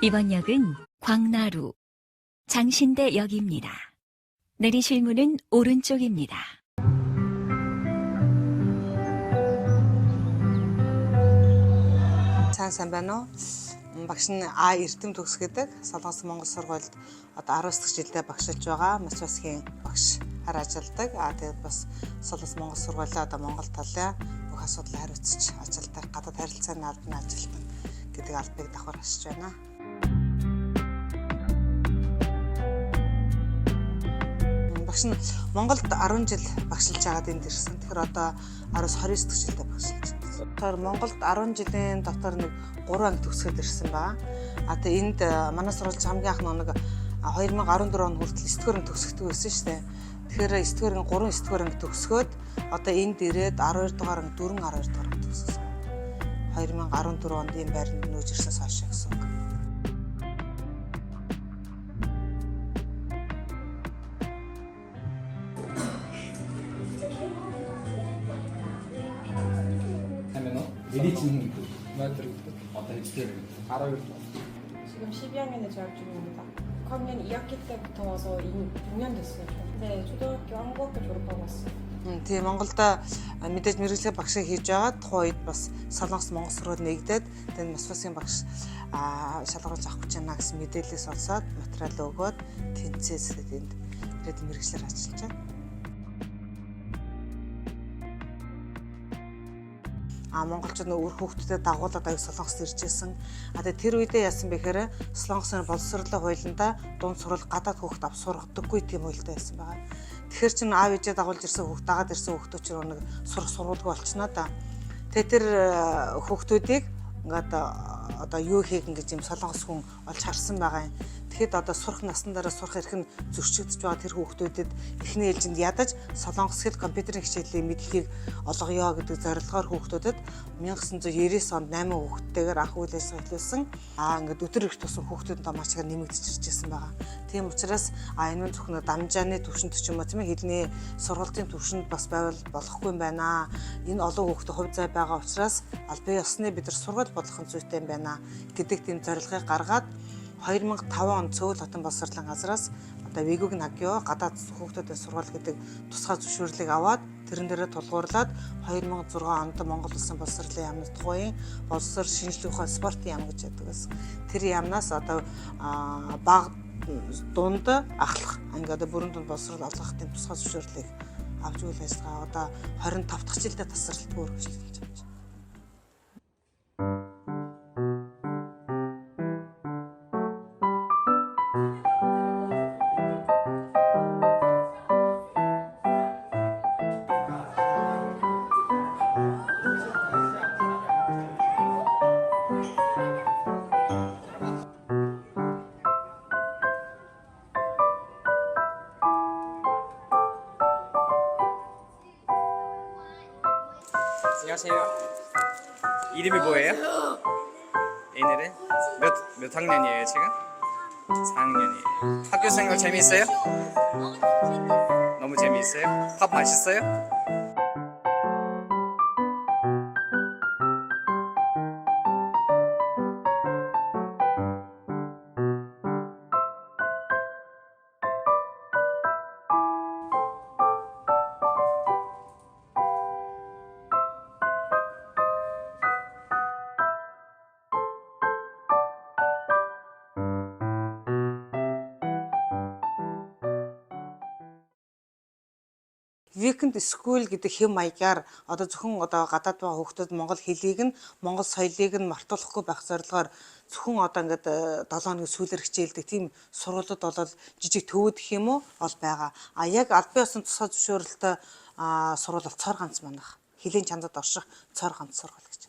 이번 역은 광나루, 장신대역입니다. 내리실 문은 오른쪽입니다. Сайн байна уу? Багш нь А Эрдэм төгс гэдэг Солонгос Монгол сургуульд одоо 19 дахь жилдээ багшилж байгаа. Маш басгийн багш хар ажилладаг. Тэгээд бас Солонгос Монгол сургуулиа одоо Монгол талын бүх асуудал хариуцж ажилладаг. Гадаад харилцааны албаны ажилтан гэдэг албыг давхар ашиж байна. Багш нь Монголд 10 жил багшилж байгаад энд ирсэн. Тэгэхээр одоо 19-29 дахь жилдээ багшилж байна. Тэгэхээр Монголд 10 жилийн дотор нэг 3 анги төгсгöd ирсэн байгаа. Тэгээ энд манай сурвалж хамгийн анх нэг 2014 он хүртэл 9 дугаар анги төгсгдөг байсан шүү дээ. Тэгэхээр 9 дугаар анги 3 9 дугаар анги төгсгöd одоо энд ирээд 12 дугаар анги 4 12 дугаар анги төгссөн. 2014 онд ийм байранд нүүж ирсэнээс хойш гэсэн үг. 메디치는 어떤 해주세요? 알아요. 지금 12학년에 재학 중입니다. 6학년 2학기 때부터 와서 6년 됐어요. 네, 초등학교 한국학교 졸업하고 왔어요. Тэгээ Монголд мэдээж мэргэжлийн багшийг хийж байгаа. Тухайн үед бас Солонгос Монгол сургууль нэгдээд тэгээд бас басгийн багш шалгуулж авах гэж байна гэсэн мэдээлэл сонсоод материал өгөөд тэнцээсээд энд ирээд мэргэжлэр ажиллаж байна. Монголчууд өөр хүүхдүүдэд дагуулад аяг Солонгост ирж ирсэн. Тэгээ тэр үедээ яасан бэхээр Солонгосын боловсролын хуулиндаа дунд сурвалж гадаад хүүхд авч сургадаггүй тийм хуультай байсан байгаа. Тэгэхээр чинь аав ээжээ дагуулж ирсэн хүүхд дагаад ирсэн хүүхдүүд чинь нэг сургуулгүй болчихно да. Тэгээ тэр хүүхдүүдийг ингээд одоо юу хийх ингэж юм Солонгос хүн олж харсан байгаа юм. Тэгэхэд одоо сурах насны дараа сурах эрх нь зөрчигдөж байгаа тэр хүүхдүүдэд эхний ээлжинд ядаж Солонгос хэл компьютерийн хичээлийн мэдлэгийг олгоё гэдэг зорилгоор хүүхдүүдэд 1999 онд 8 хүүхдтэйгээр анх үйл ажиллагаа эхлүүлсэн. Ингээд өдөр их тусан хүүхдүүдэд маш их нэмэгдэж иржсэн байгаа. Тийм учраас энэ нь зөвхөн дамжааны төвшөнд ч юм уу тийм хэлний сургалтын төвшөнд бас байвал болохгүй юм байна. Энэ олон хүүхдэд хувь зай байгаа учраас аль бие ёсны бид нар сургууль бодлох нь зүйтэй юм байна гэдэг тийм зорилгыг гаргаад 2005 онд Цөөл хотын боловсролын газраас одоо Вэгүг Нагио гадаад хүүхдүүдийн сургууль гэдэг тусгай зөвшөөрлийг аваад тэрэн дээрээ тулгуурлаад 2006 онд Монгол Улсын боловсролын яамны тухайн боловсрол шинжилгээ ухаан спортын яам гэж яддаг байсан. Тэр яамнаас одоо баг дунд ахлах анги одоо бүрэн дунд боловсрол олгох тийм тусгай зөвшөөрлийг авч үйл ажиллагаа одоо 25 дахь жилдээ тасралтгүй үргэлжлүүлж байгаа. 안녕하세요. 이름이 뭐예요? 얘네는 몇 학년이에요 지금? 4학년이에요. 학교 생활 재미있어요? 너무 재미있어요? 밥 맛있어요? Weekend School гэдэг хэм маягаар одоо зөвхөн одоо гадаад байгаа хүүхдүүд монгол хэлийг нь монгол соёлыг нь мартуулахгүй байх зорилгоор зөвхөн одоо ингээд 7 хоногийн сүүлээр хичээлдэг тийм сургуулиуд бол жижиг төвүүд гэх юм уу ол байгаа. Яг аль бие усны тусгай зөвшөөрөлтөй сургууль бол цор ганц манах. Хэлийн чандад орших цор ганц сургууль гэж.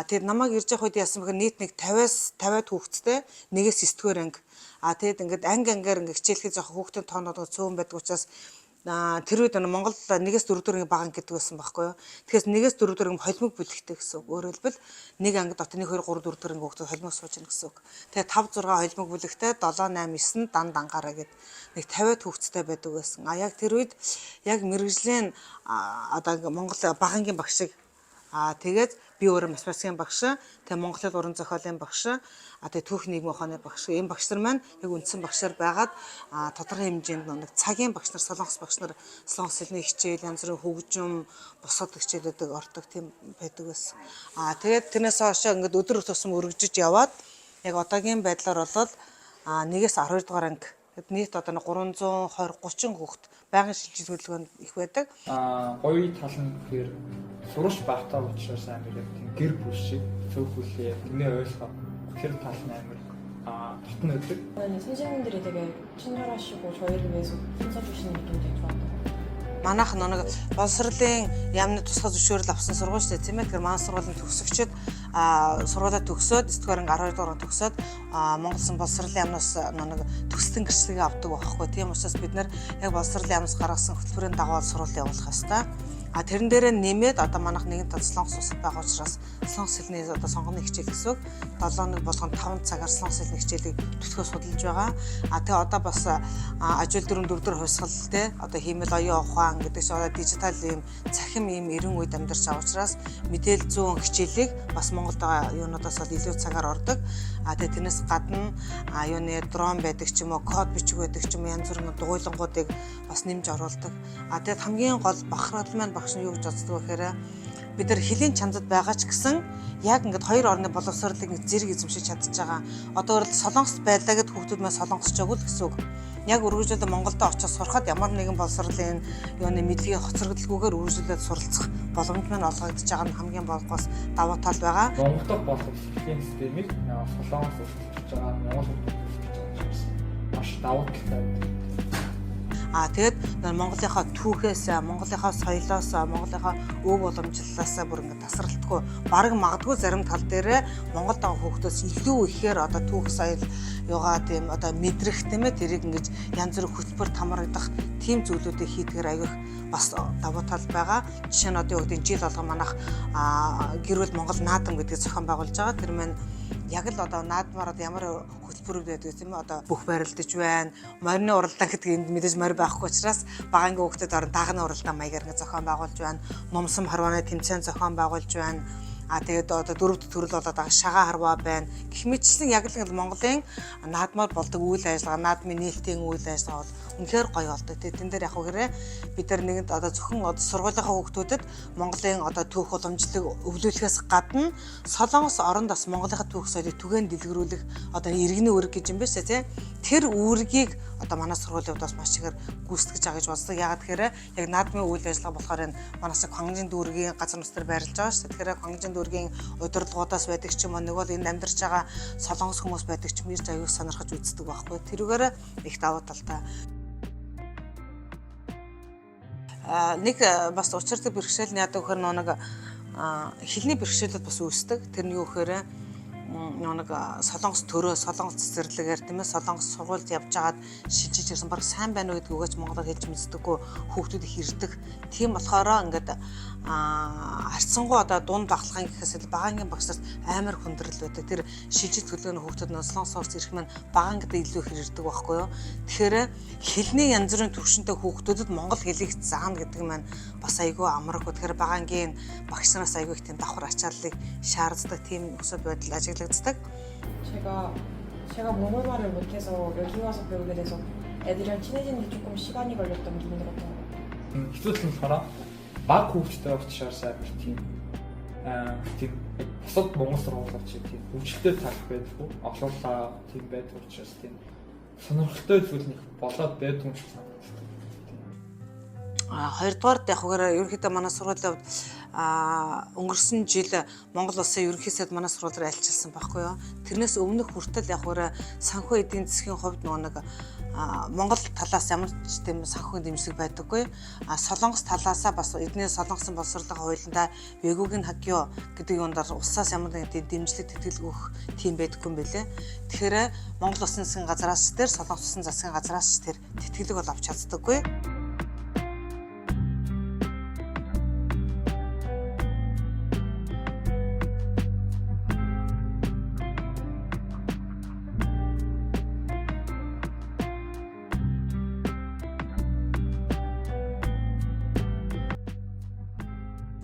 Тэгээд намайг ирж явах үед яасан бэхээр нийт нэг 50-50 хүүхэдтэй нэгээс 9 дугаар анги. Тэгээд ингээд анги ангиар ингээд хичээлэхэд жоох хүүхдийн тоонууд цөөн байдаг учраас тэр үед Монгол 1-4 дөрвийн баг анги гэдэг байсан байхгүй юу. Тэгэхээр 1-4 дөрвийн холимог бүлэгтэй гэсэн үг. Өөрөөр хэлбэл нэг анги дотор 1 2 3 4 дөрвийн хүүхдүүд холимог сууж байна гэсэн үг. Тэгээ 5 6 холимог бүлэгтэй 7 8 9 дан дангаараа гээд нэг 50 хүүхэдтэй байдаг байсан. Яг тэр үед яг мэргэжлийн одоо Монгол баг ангийн багшиг Тэгээд би өөрөө математикийн багш, тэгээ Монголын уран зохиолын багш, тэгээ түүх нийгмийн ухааны багш. Энэ багш нар маань яг үндсэн багшаар байгаад тодорхой хэмжээнд нэг цагийн багш нар, солонгос багш нар солонгос хэлний хичээл, янз бүрийн хөгжим, бусад хичээлүүдийг ордог тийм байдаг байсан. Тэгээд тэрнээс хойш ингээд өдөр тусам өргөжөж яваад яг одоогийн байдлаар бол 1-ээс 12 дугаар анги нийт одоо 320 30 хүүхэд байнгын шилжилт хөдөлгөөнд их байдаг. Гоё тал нь гэхээр сурч багтаа учраас амар яг тийм гэр бүл шиг цөөхөлээ нэ ойлгоо. Тэр тал нь амар татна өгдөг. 선생님들이 되게 친절하시고 저희를 위해서 힘써 주시는 느낌이 되게 좋았던 것 같아요. Манайх нэг боловсролын яамны тусгай зөвшөөрөл авсан сургууль шүү дээ тийм ээ. Тэгэхээр манай сургуулийн төгсөгчид сургуулаа төгсөөд 9-р анги 12 дугаар төгсөөд Монгол Улсын боловсролын яамнаас нэг төсөлтийн гэрчлэгээ авдаг байхгүй. Тийм учраас бид нэр яг боловсролын яамнаас гаргасан хөтөлбөрийн дагуу сургууль явуулах ёстой. Тэрэн дээрээ нэмээд одоо манайх нэгэн тал солонгос улсад байгаа учраас солонгос хэлний одоо сонгоны хичээл гэсэн үг 7 нэг болгон 5 цагаар солонгос хэлний хичээлийг төсгөө судалж байгаа. Тэгээ одоо бас ажил дөрөв дөрөвдөр хувьсгал те одоо хиймэл оюун ухаан гэдэг чинь одоо дижитал ийм цахим ийм эрен үед амьдарч байгаа учраас мэдээлэл зүүн хичээлийг бас Монголд байгаа юунуудаас бол илүү цагаар ордог. Тэгээ тэрнээс гадна юуны дрон байдаг ч юм уу код бичиг байдаг ч юм уу янз бүрийн дугуйлангуудыг бас нэмж оруулдаг. Тэгээд хамгийн гол бахархал маань багш нь юу гэж боддог вэ гэхээр бид нар хэлийн чанадад байгаа ч гэсэн яг ингээд хоёр орны боловсролыг нэг зэрэг эзэмшиж чадчих байгаа. Одоо өөрөлд солонгост байлаа гэд хүүхдүүд маань солонгосчаагүй л гэсэн үг. Яг үргэлжлээд Монголд очиж сурахад ямар нэгэн боловсролын юуны мэдлэгийн хоцрогдолгүйгээр үргэлжлээд суралцах боломж маань олгогдож байгаа нь хамгийн болгоос давуу тал байгаа. Монгол дахь боловсролын системийг солонгос улсад хийж байгаа Монгол улсад маш давуу талтай. Тэгээд Монголынхаа түүхээс, Монголынхаа соёлоос, Монголынхаа өв уламжлалаас бүр ингээд тасралтгүй бараг магадгүй зарим тал дээрээ Монгол дага хүүхдөөс илүү ихээр одоо түүх соёл юугаа тийм одоо мэдрэх тийм ээ тэрийг ингээд янз бүрийн хөтөлбөр тамрагдах тийм зүйлүүдийг хийдгээр аявих бас давуу тал байгаа. Жишээ нь одоо юу гэдэг жил болгон манайх гэр бүл Монгол наадам гэдэг зохион байгуулж байгаа. Тэр маань яг л одоо наадмаар одоо ямар хөтөлбөрүүд байдаг тийм ээ одоо бүх барилдаж байна. Морины уралдаан гэдэг энд мэдээж морь байхгүй учраас багаангийн хүүхдэд орон дагны уралдаан маягаар ингэ зохион байгуулж байна. Нумсан харвааны тэмцээн зохион байгуулж байна. Тэгээд одоо дөрөвд төрөл болоод байгаа шагаа харваа байна. Гэх мэтчлэн яг л Монголын наадмаар болдог үйл ажиллагаа, наадмын нээлтийн үйл ажиллагаа бол үнэхээр гоё болдог. Тэгээд тэн дээр яг үгээрээ бид нар нэгэнд одоо зөвхөн одоо сургуулийнхаа хүүхдүүдэд Монголын одоо түүх уламжлалыг өвлүүлэхээс гадна Солонгос оронд бас Монголынхаа түүх соёлыг түгээн дэлгэрүүлэх одоо иргэний үүрэг гэж юм байна шүү дээ. Тэр үүргийг одоо манай сургуулийн хувьд бас маш ихээр гүйцэтгэж байгаа гэж боддог. Яагаад тэгэхээр яг наадмын үйл ажиллагаа болохоор энэ манаас Хангажин дүүргийн газар нутгаар байрлаж байгаа шүү дээ. Тэгэхээр Хангажин дүүргийн удирдлагуудаас байдаг ч юм уу нөгөө энд амьдарч байгаа солонгос хүмүүс байдаг ч юм ирж аягүй сонирхож үздэг байхгүй. Тэрүүгээр их давуу талтай. Нэг бас учиртай бэрхшээл нь яадаг гэхээр нэг хэлний бэрхшээлүүд бас үүсдэг. Тэр нь юу гэхээр нэг солонгос төрөө солонгос цэцэрлэгээр тийм ээ солонгос сургуульд явж байгаад шилжиж ирсэн баг сайн байна уу гэдгүйгээс монголоор хэлж мэддэггүй хүүхдүүд их ирдэг. Тийм болохоор ингээд харьцангуй одоо дунд багтлагын гэхээс л багаангийн багшаас амар хүндрэл байдаг. Тэр шилжилт төлөвлөгөөний хүүхдүүд нь солонгосоос ирэх маань багаангад илүү их ирдэг байхгүй юу. Тэгэхээр хэлний янз бүрийн төвшөнтэй хүүхдүүдэд монгол хэлийг заана гэдэг маань бас айгүй амаргүй. Тэгэхээр багаангийн багш нараас айгүй их тийм давхар ачааллыг шаарддаг тийм өсөд байдал ажиглагддаг. 제가 모노말을 못해서 여기 와서 배우게 돼서 애들이랑 친해지는데 조금 시간이 걸렸던 기분이 들었던 것 같아요. Хэцүүлсэн болохоор баг хүүхдтэй учраас амар тийм бусад монгол сургуулиуд шиг тийм хөвчлөлтэй тал байдгүй олуулаа тийм байдаг учраас тийм сонирхолтой зүйл нэг болоод байдаг юм шиг санагдав. Хоёрдугаар яг үгээр ерөнхийдөө манай сургуулийн хувьд өнгөрсөн жил Монгол улсын ерөнхий сайд манай сургуулиар альчилсан байхгүй юу. Тэрнээс өмнөх хүртэл яг үгээр санхүү эдийн засгийн хувьд нэг Монгол талаас ямар ч тийм санхүүгийн дэмжлэг байдаггүй. Солонгос талаасаа бас эдний солонгосын боловсролын хуулиндаа Вэгүүгийн хагио гэдэг юундаар улсаас ямар нэгэн дэмжлэг тэтгэлэг өгөх тийм байдаггүй юм билэ. Тэгэхээр Монгол улсын засгийн газраас ч тэр солонгос улсын засгийн газраас ч тэр тэтгэлэг бол авч чаддаггүй.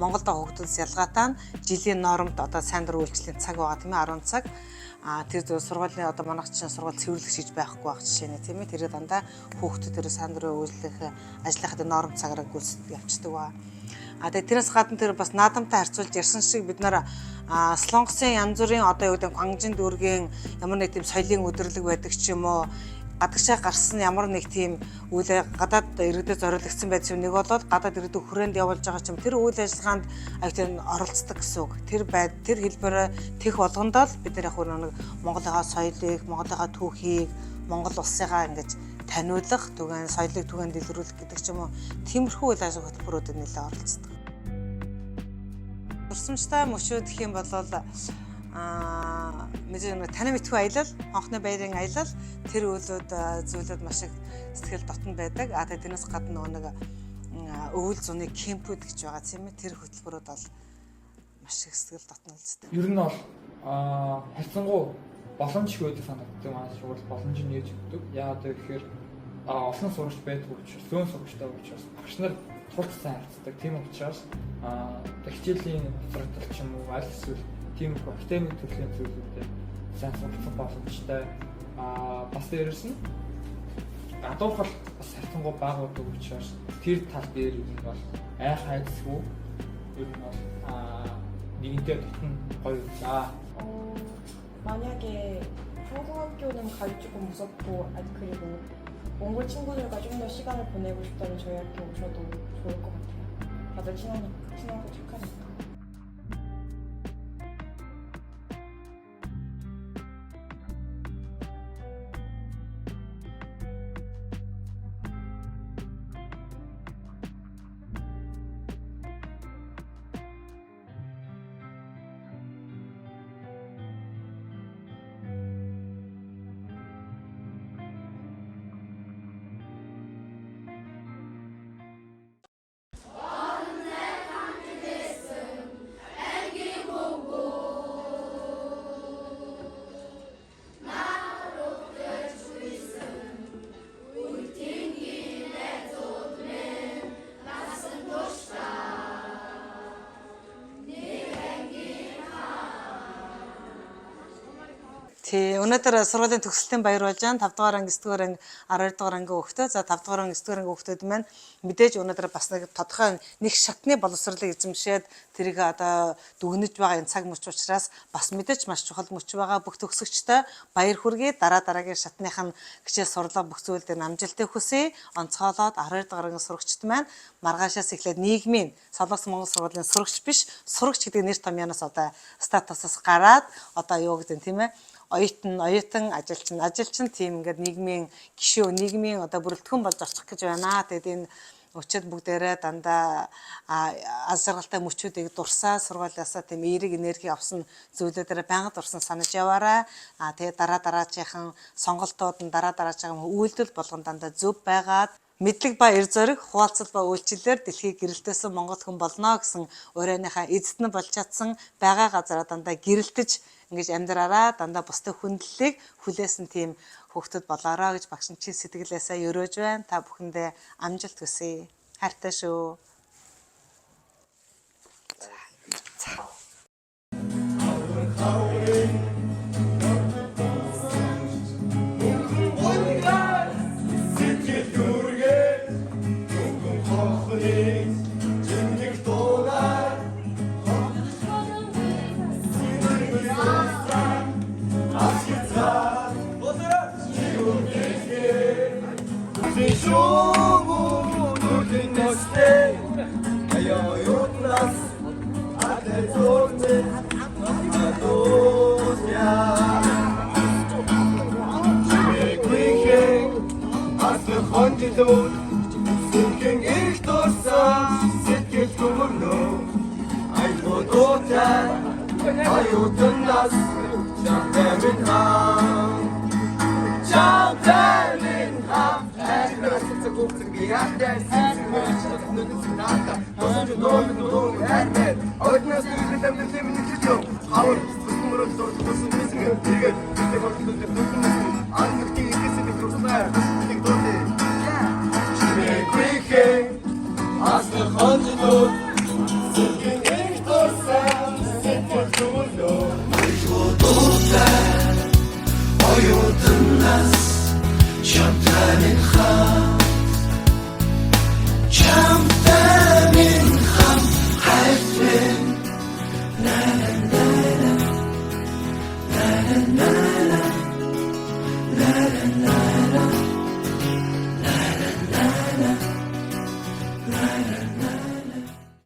Монголд байгаа хүүхдүүдс ялгаатай нь жилийн нормд одоо сайн дурын үйлчлэлийн цаг байгаа тийм ээ 10 цаг. Тэр зөв сургуулийн одоо манайх чинь сургууль цэвэрлэгч хийж байхгүй байх жишээ нэ тийм ээ. Тэр дандаа хүүхдүүдээр сайн дурын үйлчлэх ажлынхаа норм цагаараа гүйцэтгэж явцдаг ба. Тэгээ тэрээс гадна тэр бас наадамтай харьцуулж ярьсан шиг бид нар Солонгосын янз бүрийн одоо юу гэдэг Гвангжин дүүргийн ямар нэг тийм соёлын өдрлөг байдаг ч юм уу гадагшаа гарсан ямар нэг тийм үйл гадаад иргэдэд зориулагдсан байсан нэг болоод гадаад иргэдэд хүрээнд явуулж байгаа ч юм тэр үйл ажиллагаанд аюултай оролцдог гэсэн үг. Тэр хэлбэрээр тех болгондоо л бид нар яг нэг Монголынхаа соёлыг, Монголынхаа түүхийг, Монгол улсынхаа ингэж таниулах, түгээн соёлыг түгээн дэлгэрүүлэх гэдэг ч юм уу тиймэрхүү үйл ажиллагаа хөтөлбөрүүдэд нэлээд оролцдог. Дурсамжтай мөчүүд гэх юм бол мэдээ таны мэдхүй аялал, хонхны баярын аялал тэр зүйлүүд маш их сэтгэл дотн байдаг. Тэгээ тэрнээс гадна нэг өвөл зуны кемпүүд гэж байгаа тийм ээ. Тэр хөтөлбөрүүд бол маш их сэтгэл дотн үлддэг. Ер нь бол хайцангуу боломж их байдаг санагддаг маань шууд боломж нь нээж өгдөг. Яагаад гэвэл олон сурагч байдаг учраас, зөөн сурагчтай учраас багш нар тулд сайн харцдаг. Тийм учраас хичээлийн процесс ч юм уу аль эсвэл тийм их академик төрлийн зүйлүүдэд сайн суралцах боломжтой. Бас дээрээс нь адуухал бас хайцангуу байгуулдаг учраас тэр тал дээр юм бол хайцгүй ер нь бол нэгэнтээ дотн гоё за. 만약에 한국 학교는 가기 조금 무섭고 그리고 몽골 친구들과 좀 더 시간을 보내고 싶다면 저희 학교 오셔도 좋을 것 같아요. 다들 친하고 착하니까. Өнөөдөр сургуулийн төгсөлтийн баяр болж байна. 5 дугаар анги, 9 дугаар анги, 12 дугаар анги хүүхдүүд. За 5 дугаар анги, 9 дугаар анги хүүхдүүд маань мэдээж өнөөдөр бас нэг тодорхой нэг шатны боловсролыг эзэмшээд тэрийг одоо дүгнэж байгаа энэ цаг мөч учраас бас мэдээж маш чухал мөч байгаа. Бүх төгсөгчтэй баяр хүргэе. Дараагийн шатныхын хичээл сурлага бүх зүйлдээ амжилтыг хүсье. Онцгойлоод 12 дугаар анги сурагчид маань маргаашаас эхлээд нийгмийн Солонгос Монгол сургуулийн сурагч биш, сурагч гэдэг нэр томьёоноос одоо статусаас гараад одоо юу гэдэг тийм ээ оюутан ажилчин тийм ингээд нийгмийн гишүүн нийгмийн одоо бүрэлдэхүүн болж очих гэж байна. Тэгээд энэ өчид бүгдээрээ дандаа аз жаргалтай мөчүүдийг дурсаа сургуулиасаа тийм эерэг энерги авсан зүйлүүдээр байнга дурсан санаж яваарай. Тэгээд дараагийнхын сонголтууд нь дараагийнхын үйлдэл болгон дандаа зөв байгаад мэдлэг ба эр зориг, хуваалцал ба үйлчлэлээр дэлхийг гэрэлтээсэн Монгол хүн болно гэсэн урааныхаа эзэдэн болж чадсан байгаа газараа дандаа гэрэлтэж ингэж амьдраараа дандаа бусдын хүндлэлийг хүлээсэн тийм хүүхдүүд болоорой гэж багш чинь сэтгэлээсээ өрөөж байна. Та бүхэндээ амжилт хүсье. Хайртай шүү. Сэлгэн их дурсан сэтгэл төмөрнөө айгуудтай аюутнаас чамтай минь хам хайрнаас цогцог яатай сэтгэл нүдснаата тосч нөө хайртай однаас нүдэм чичо хавар сүмөрөд тосч мисгэ тэгээд англи хэсэг дурсаа нэг дөрөв As the hunted la la